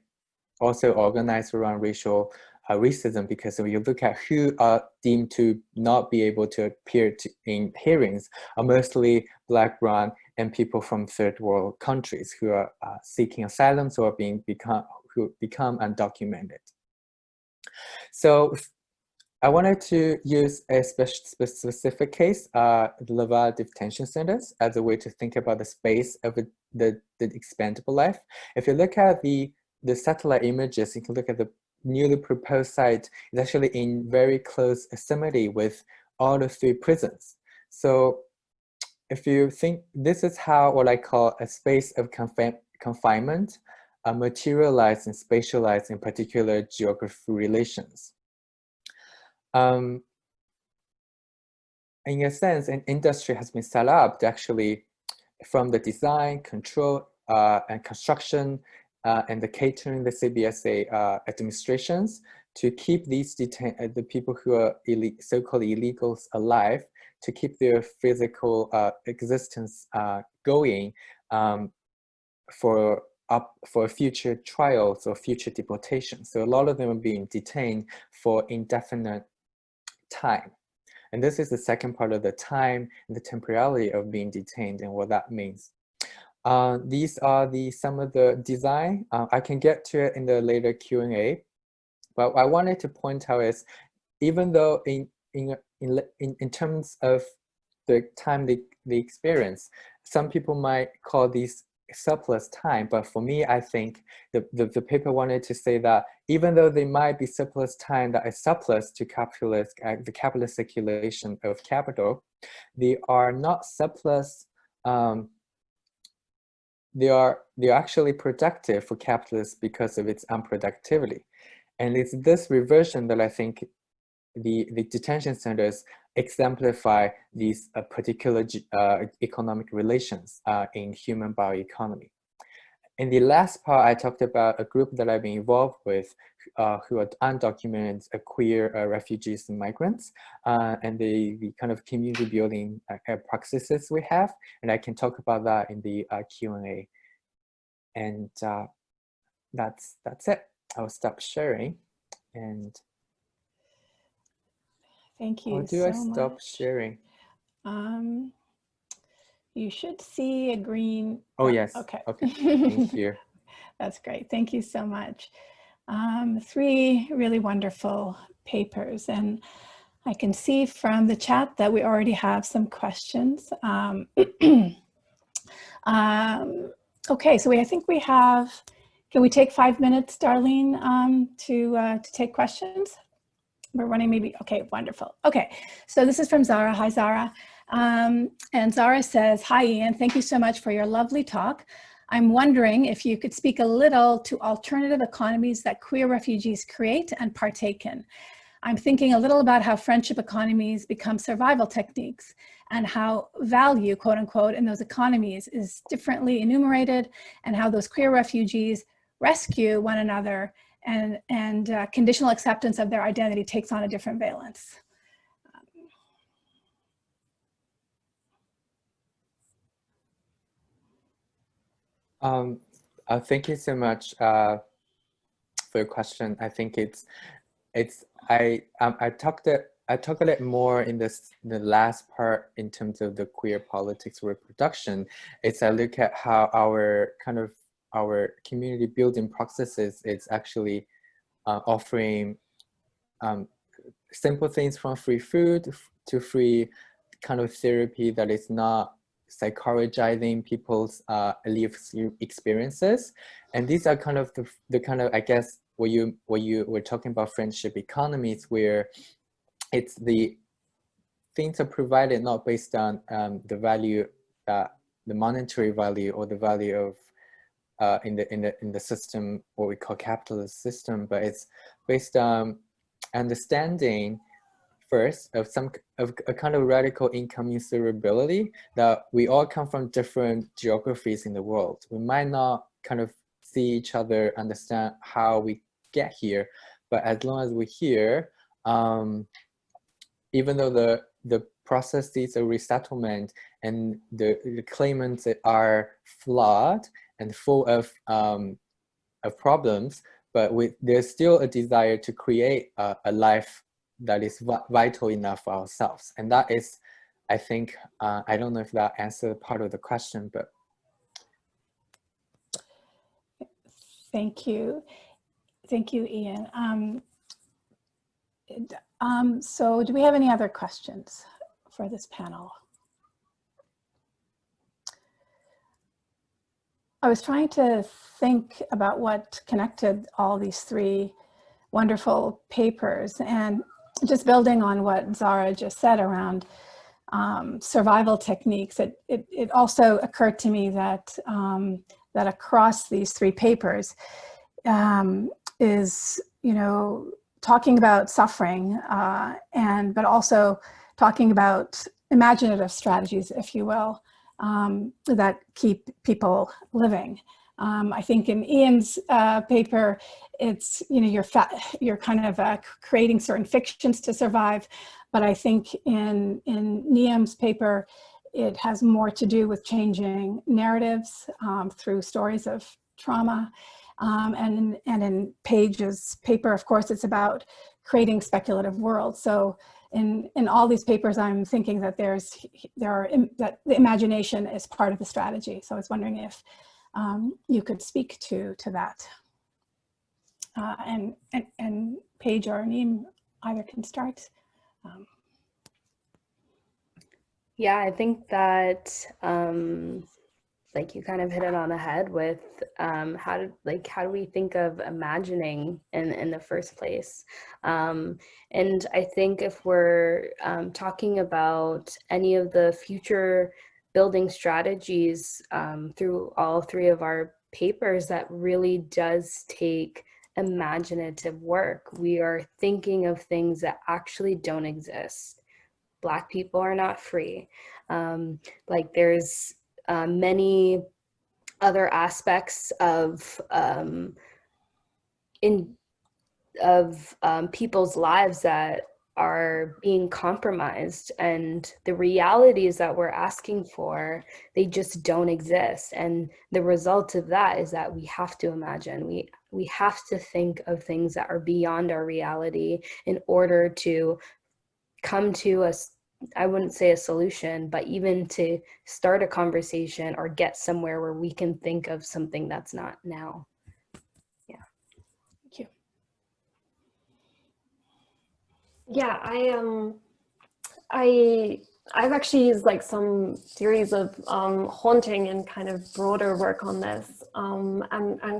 also organized around racial racism, because when you look at who are deemed to not be able to appear in hearings are mostly Black, brown, and people from third world countries who are seeking asylum or who become undocumented. So I wanted to use a specific case, the Laval detention centers, as a way to think about the space of the expendable life. If you look at the satellite images, you can look at the newly proposed site. It's actually in very close vicinity with all the 3 prisons. So if you think, this is how what I call a space of confinement materialized and spatialized in particular geography relations. In a sense, an industry has been set up to actually, from the design, control, and construction, and the catering, the CBSA administrations, to keep these the people who are so-called illegals alive, to keep their physical existence going for future trials or future deportations. So a lot of them are being detained for indefinite time. And this is the second part of the time and the temporality of being detained and what that means. These are some of the design. I can get to it in the later Q&A, but I wanted to point out is, even though in terms of the time they experience, some people might call these surplus time, but for me, I think the paper wanted to say that even though they might be surplus time that is surplus to the capitalist circulation of capital, they are not surplus. They are actually productive for capitalists because of its unproductivity, and it's this reversion that I think the detention centers exemplify these particular economic relations in human bioeconomy. In the last part, I talked about a group that I've been involved with who are undocumented queer refugees and migrants, and the kind of community building practices we have. And I can talk about that in the Q&A. And that's it. I'll stop sharing. And thank you how do so I stop much. sharing? You should see a green. Oh, yes. Okay. Okay. Thank you. That's great. Thank you so much. 3 really wonderful papers. And I can see from the chat that we already have some questions. Okay, so I think we have, can we take 5 minutes, Darlene, to take questions? We're running maybe, okay, wonderful. Okay, so this is from Zara. Hi, Zara. And Zara says, hi, Ian, thank you so much for your lovely talk. I'm wondering if you could speak a little to alternative economies that queer refugees create and partake in. I'm thinking a little about how friendship economies become survival techniques and how value, quote unquote, in those economies is differently enumerated, and how those queer refugees rescue one another, and conditional acceptance of their identity takes on a different valence. Thank you so much for your question. I think I talked a little more in the last part in terms of the queer politics reproduction. It's I look at how our community building processes is actually offering simple things from free food to free kind of therapy that is not psychologizing people's lived experiences. And these are kind of the kind of, I guess, where you were talking about friendship economies, where it's the things are provided not based on the value, the monetary value or the value of in the system, what we call capitalist system, but it's based on understanding first of a kind of radical incommensurability, that we all come from different geographies in the world. We might not kind of see each other, understand how we get here, but as long as we're here, even though the processes of resettlement and the claimants are flawed and full of problems, but there's still a desire to create a life that is vital enough for ourselves. And that is, I think, I don't know if that answered part of the question, but. Thank you. Thank you, Ian. So do we have any other questions for this panel? I was trying to think about what connected all these 3 wonderful papers, and just building on what Zara just said around survival techniques, it also occurred to me that that across these 3 papers is, talking about suffering, but also talking about imaginative strategies, if you will, that keep people living. I think in Ian's paper, it's, you're kind of creating certain fictions to survive. But I think in Niamh's paper, it has more to do with changing narratives through stories of trauma. And in Paige's paper, of course, it's about creating speculative worlds. So in all these papers, I'm thinking that that the imagination is part of the strategy. So I was wondering if you could speak to that. And Paige or Niamh either can start. Yeah, I think that like you kind of hit it on the head with how do we think of imagining in the first place? And I think if we're talking about any of the future building strategies through all 3 of our papers, that really does take imaginative work. We are thinking of things that actually don't exist, Black people are not free. Like there's many other aspects of people's lives that are being compromised, and the realities that we're asking for, they just don't exist. And the result of that is that we have to imagine, we have to think of things that are beyond our reality in order to come to a, I wouldn't say a solution, but even to start a conversation or get somewhere where we can think of something that's not now. Yeah. Thank you. Yeah, I've actually used like some theories of haunting and kind of broader work on this, and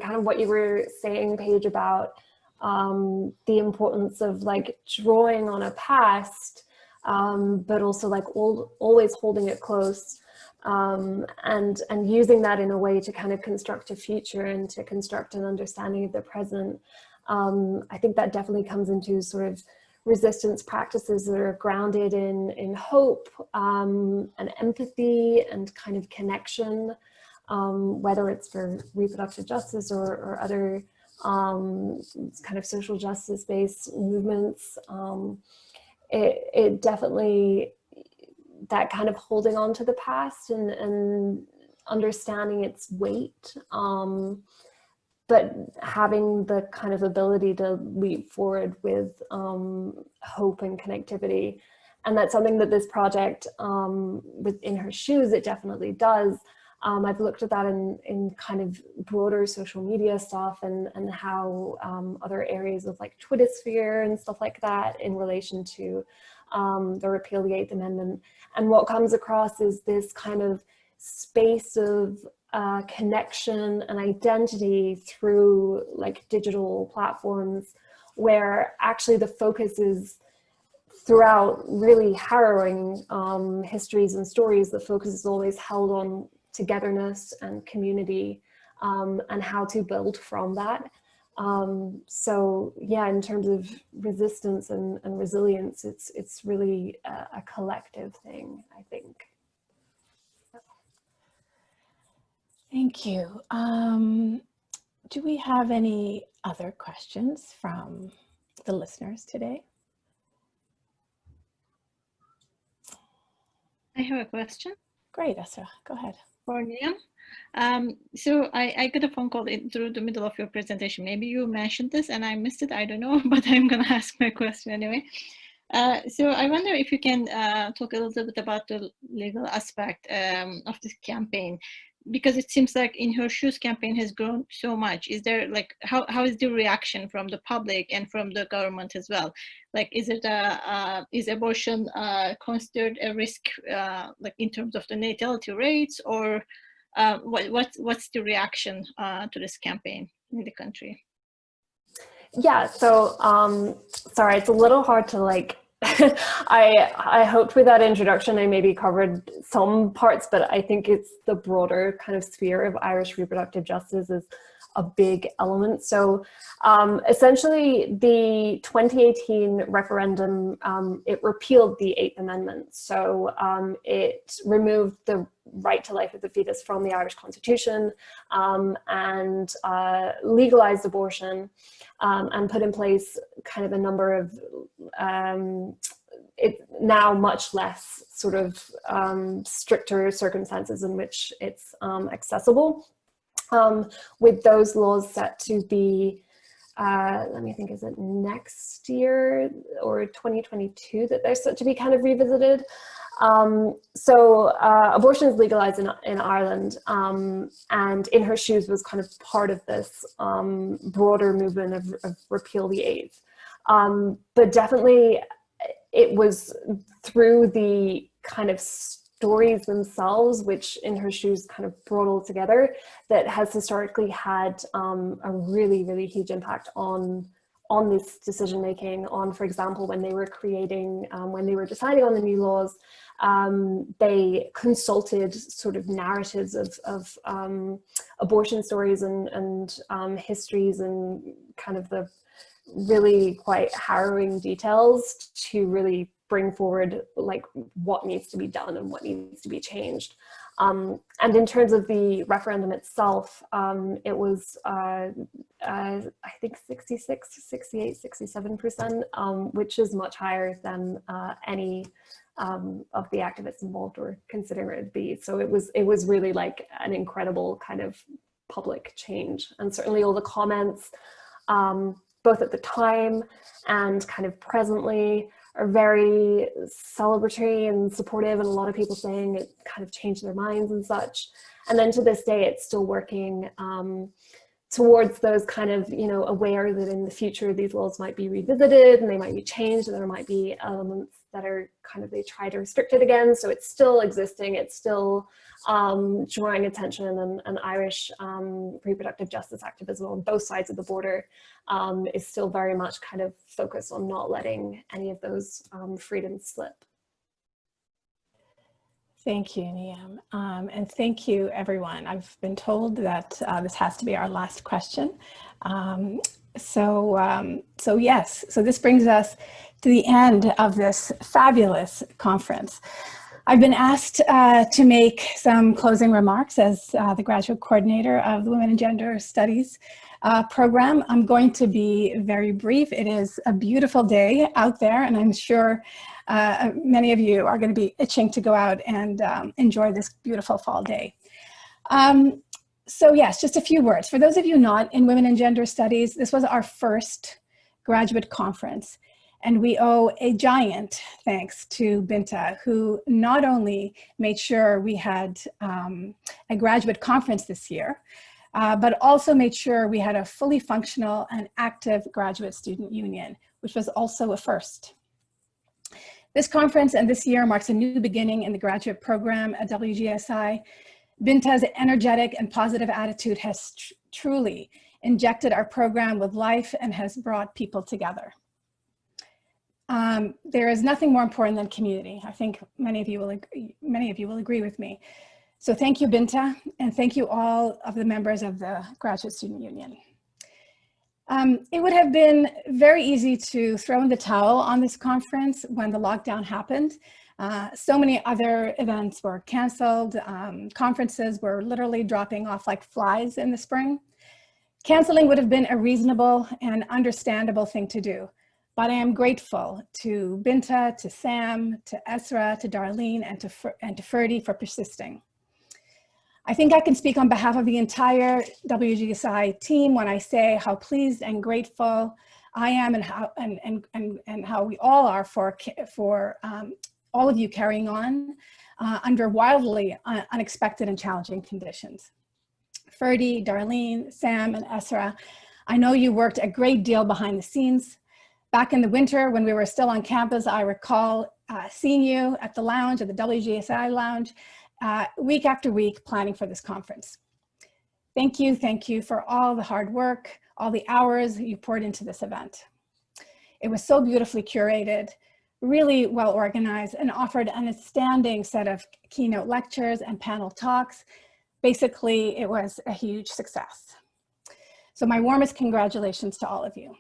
kind of what you were saying, Paige, about the importance of like drawing on a past, but also like always holding it close, and using that in a way to kind of construct a future and to construct an understanding of the present. I think that definitely comes into sort of resistance practices that are grounded in hope, and empathy and kind of connection, whether it's for reproductive justice or other kind of social justice-based movements. It definitely, that kind of holding on to the past and understanding its weight, but having the kind of ability to leap forward with hope and connectivity. And that's something that this project, within her shoes, it definitely does. I've looked at that in kind of broader social media stuff, and how other areas of like Twitter sphere and stuff like that in relation to the repeal the 8th Amendment. And what comes across is this kind of space of connection and identity through like digital platforms, where actually the focus is, throughout really harrowing histories and stories, the focus is always held on togetherness and community, and how to build from that. So yeah, in terms of resistance and resilience, it's really a collective thing, I think. Thank you. Do we have any other questions from the listeners today? I have a question. Great, Esra, go ahead. For Niamh. So I got a phone call through the middle of your presentation. Maybe you mentioned this and I missed it, I don't know, but I'm gonna ask my question anyway. So I wonder if you can talk a little bit about the legal aspect of this campaign, because it seems like In Her Shoes campaign has grown so much. Is there like, how is the reaction from the public and from the government as well? Like, is it is abortion considered a risk, like in terms of the natality rates, or what's the reaction to this campaign in the country? Yeah, so sorry, it's a little hard to like, I hoped with that introduction I maybe covered some parts, but I think it's the broader kind of sphere of Irish reproductive justice is a big element. So essentially the 2018 referendum, it repealed the 8th Amendment. So it removed the right to life of the fetus from the Irish Constitution, and legalized abortion, and put in place kind of a number of now much less sort of stricter circumstances in which it's accessible. With those laws set to be, let me think, is it next year or 2022 that they're set to be kind of revisited? So abortion is legalized in Ireland, and In Her Shoes was kind of part of this broader movement of repeal the 8th. But definitely it was through the kind of stories themselves, which In Her Shoes kind of brought all together, that has historically had a really, really huge impact on this decision making. On, for example, when they were creating, when they were deciding on the new laws, they consulted sort of narratives of abortion stories and histories and kind of the really quite harrowing details to really bring forward like what needs to be done and what needs to be changed. And in terms of the referendum itself, it was, I think 66, 68, 67%, which is much higher than any of the activists involved were considering it to be. So it was really like an incredible kind of public change. And certainly all the comments, both at the time and kind of presently, are very celebratory and supportive, and a lot of people saying it kind of changed their minds and such. And then to this day, it's still working towards those kind of, you know, aware that in the future these laws might be revisited and they might be changed, and there might be elements that are kind of, they try to restrict it again. So it's still existing, it's still drawing attention, and Irish reproductive justice activism on both sides of the border is still very much kind of focused on not letting any of those freedoms slip. Thank you, Niamh. And thank you, everyone. I've been told that this has to be our last question. So yes, so this brings us to the end of this fabulous conference. I've been asked to make some closing remarks as the graduate coordinator of the Women and Gender Studies program. I'm going to be very brief. It is a beautiful day out there, and I'm sure many of you are going to be itching to go out and enjoy this beautiful fall day. So yes, just a few words. For those of you not in Women and Gender Studies, this was our first graduate conference. And we owe a giant thanks to Binta, who not only made sure we had a graduate conference this year, but also made sure we had a fully functional and active graduate student union, which was also a first. This conference and this year marks a new beginning in the graduate program at WGSI. Binta's energetic and positive attitude has truly injected our program with life and has brought people together. There is nothing more important than community. I think many of you will agree with me. So thank you, Binta, and thank you all of the members of the Graduate Student Union. It would have been very easy to throw in the towel on this conference when the lockdown happened. So many other events were canceled. Conferences were literally dropping off like flies in the spring. Canceling would have been a reasonable and understandable thing to do. But I am grateful to Binta, to Sam, to Esra, to Darlene, and to Ferdy for persisting. I think I can speak on behalf of the entire WGSI team when I say how pleased and grateful I am, and how we all are for all of you carrying on under wildly unexpected and challenging conditions. Ferdy, Darlene, Sam, and Esra, I know you worked a great deal behind the scenes. Back in the winter when we were still on campus, I recall seeing you at the lounge, at the WGSI lounge, week after week planning for this conference. Thank you for all the hard work, all the hours you poured into this event. It was so beautifully curated, really well organized, and offered an outstanding set of keynote lectures and panel talks. Basically, it was a huge success. So my warmest congratulations to all of you.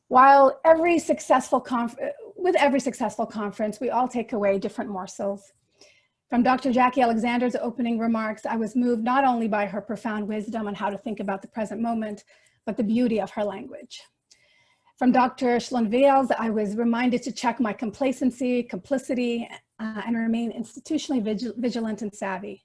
While with every successful conference, we all take away different morsels. From Dr. Jackie Alexander's opening remarks, I was moved not only by her profound wisdom on how to think about the present moment, but the beauty of her language. From Dr. Schlonveils, I was reminded to check my complacency, complicity, and remain institutionally vigilant and savvy.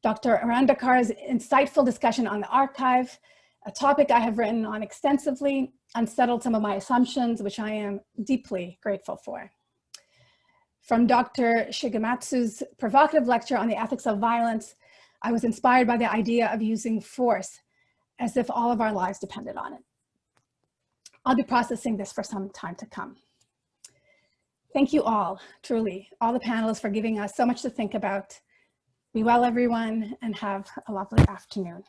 Dr. Arandakar's insightful discussion on the archive, a topic I have written on extensively, unsettled some of my assumptions, which I am deeply grateful for. From Dr. Shigematsu's provocative lecture on the ethics of violence, I was inspired by the idea of using force as if all of our lives depended on it. I'll be processing this for some time to come. Thank you all, truly, all the panelists for giving us so much to think about. Be well, everyone, and have a lovely afternoon.